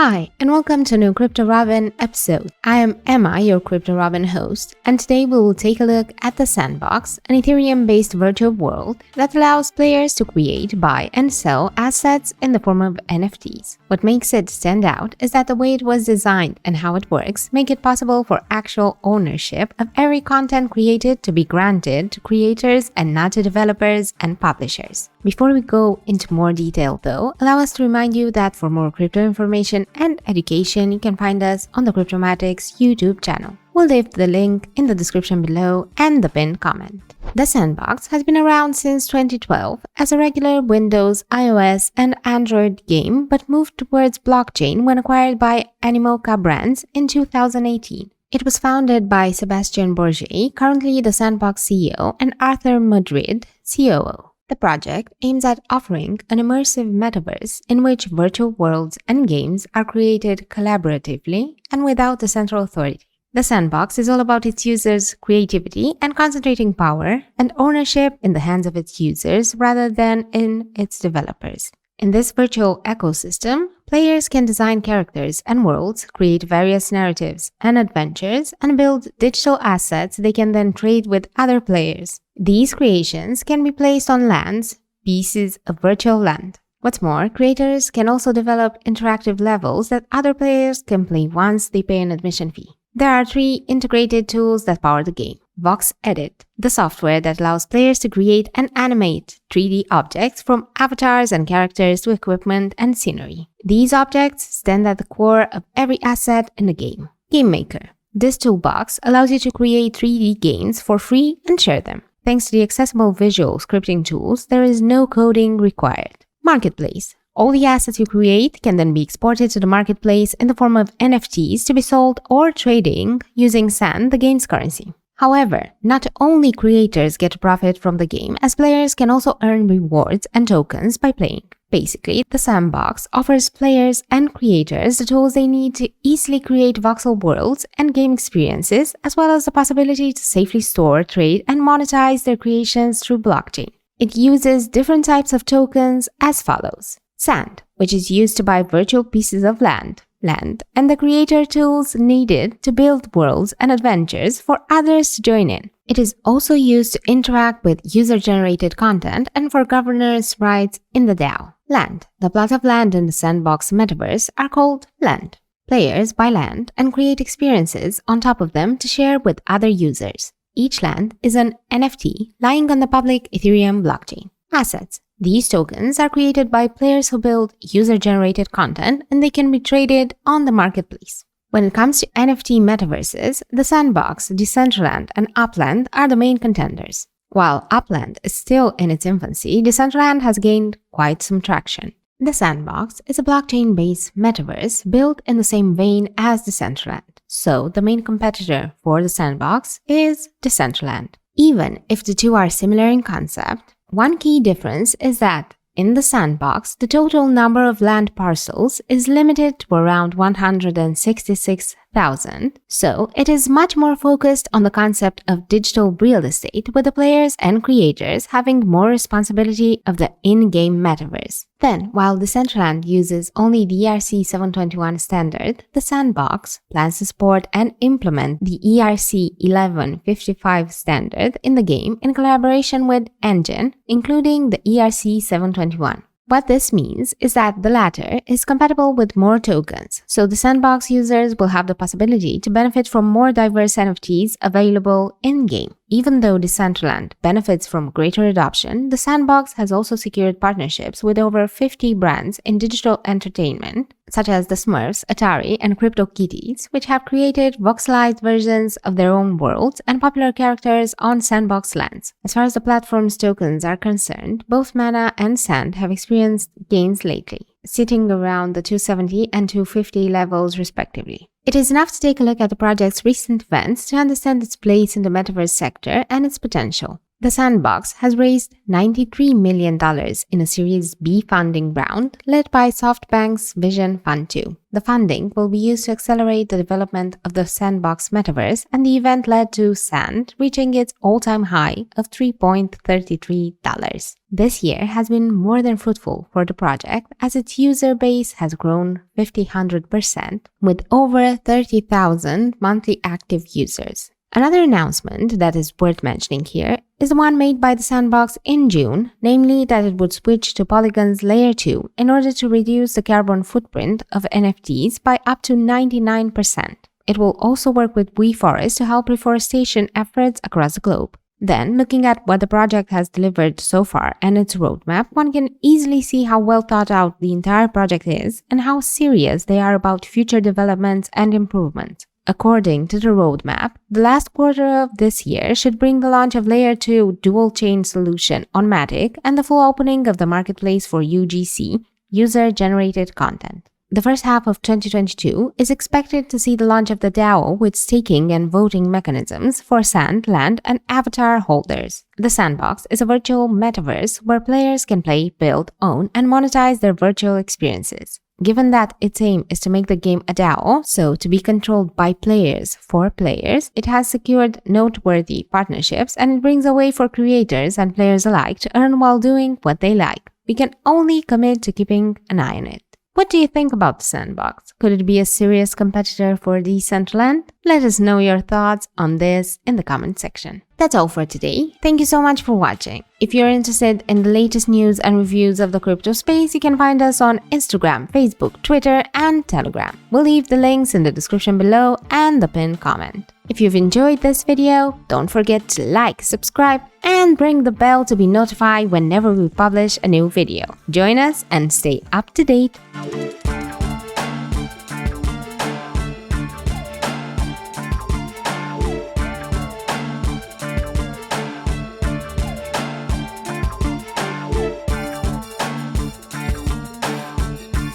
Hi, and welcome to a new CryptoRobin episode. I am Emma, your CryptoRobin host, and today we will take a look at the Sandbox, an Ethereum-based virtual world that allows players to create, buy, and sell assets in the form of NFTs. What makes it stand out is that the way it was designed and how it works make it possible for actual ownership of every content created to be granted to creators and not to developers and publishers. Before we go into more detail though, allow us to remind you that for more crypto information and education, you can find us on the Cryptomatics YouTube channel. We'll leave the link in the description below and the pinned comment. The Sandbox has been around since 2012 as a regular Windows, iOS, and Android game, but moved towards blockchain when acquired by Animoca Brands in 2018. It was founded by Sebastian Bourget, currently the Sandbox CEO, and Arthur Madrid, COO. The project aims at offering an immersive metaverse in which virtual worlds and games are created collaboratively and without a central authority. The Sandbox is all about its users' creativity and concentrating power and ownership in the hands of its users rather than in its developers. In this virtual ecosystem, players can design characters and worlds, create various narratives and adventures, and build digital assets they can then trade with other players. These creations can be placed on lands, pieces of virtual land. What's more, creators can also develop interactive levels that other players can play once they pay an admission fee. There are 3 integrated tools that power the game. Vox Edit, the software that allows players to create and animate 3D objects from avatars and characters to equipment and scenery. These objects stand at the core of every asset in the game. Game Maker. This toolbox allows you to create 3D games for free and share them. Thanks to the accessible visual scripting tools, there is no coding required. Marketplace. All the assets you create can then be exported to the marketplace in the form of NFTs to be sold or trading using Sand, the game's currency. However, not only creators get to profit from the game, as players can also earn rewards and tokens by playing. Basically, the Sandbox offers players and creators the tools they need to easily create voxel worlds and game experiences, as well as the possibility to safely store, trade, and monetize their creations through blockchain. It uses different types of tokens as follows. Sand, which is used to buy virtual pieces of land, and the creator tools needed to build worlds and adventures for others to join in. It is also used to interact with user-generated content and for governance rights in the DAO. Land. The plot of land in the Sandbox metaverse are called land. Players buy land and create experiences on top of them to share with other users. Each land is an NFT lying on the public Ethereum blockchain. Assets. These tokens are created by players who build user-generated content and they can be traded on the marketplace. When it comes to NFT metaverses, the Sandbox, Decentraland, and Upland are the main contenders. While Upland is still in its infancy, Decentraland has gained quite some traction. The Sandbox is a blockchain-based metaverse built in the same vein as Decentraland. So, the main competitor for the Sandbox is Decentraland. Even if the two are similar in concept, one key difference is that in the Sandbox, the total number of land parcels is limited to around 166,000, so it is much more focused on the concept of digital real estate, with the players and creators having more responsibility of the in-game metaverse. Then, while Decentraland uses only the ERC 721 standard, the Sandbox plans to support and implement the ERC 1155 standard in the game in collaboration with Engine, including the ERC 721. What this means is that the latter is compatible with more tokens, so the Sandbox users will have the possibility to benefit from more diverse NFTs available in-game. Even though Decentraland benefits from greater adoption, the Sandbox has also secured partnerships with over 50 brands in digital entertainment, such as the Smurfs, Atari, and CryptoKitties, which have created voxelized versions of their own worlds and popular characters on Sandbox lands. As far as the platform's tokens are concerned, both Mana and Sand have experienced gains lately, sitting around the 270 and 250 levels respectively. It is enough to take a look at the project's recent events to understand its place in the metaverse sector and its potential. The Sandbox has raised $93 million in a Series B funding round led by SoftBank's Vision Fund 2. The funding will be used to accelerate the development of the Sandbox metaverse, and the event led to Sand reaching its all-time high of $3.33. This year has been more than fruitful for the project as its user base has grown 500% with over 30,000 monthly active users. Another announcement that is worth mentioning here is the one made by the Sandbox in June, namely that it would switch to Polygon's Layer 2 in order to reduce the carbon footprint of NFTs by up to 99%. It will also work with WeForest to help reforestation efforts across the globe. Then, looking at what the project has delivered so far and its roadmap, one can easily see how well thought out the entire project is and how serious they are about future developments and improvements. According to the roadmap, the last quarter of this year should bring the launch of Layer 2 dual-chain solution on Matic and the full opening of the marketplace for UGC, user-generated content. The first half of 2022 is expected to see the launch of the DAO with staking and voting mechanisms for Sand, Land, and Avatar holders. The Sandbox is a virtual metaverse where players can play, build, own, and monetize their virtual experiences. Given that its aim is to make the game a DAO, so to be controlled by players for players, it has secured noteworthy partnerships and it brings a way for creators and players alike to earn while doing what they like. We can only commit to keeping an eye on it. What do you think about the Sandbox? Could it be a serious competitor for Decentraland? Let us know your thoughts on this in the comment section. That's all for today. Thank you so much for watching. If you're interested in the latest news and reviews of the crypto space, you can find us on Instagram, Facebook, Twitter, and Telegram. We'll leave the links in the description below and the pinned comment. If you've enjoyed this video, don't forget to like, subscribe, and ring the bell to be notified whenever we publish a new video. Join us and stay up to date.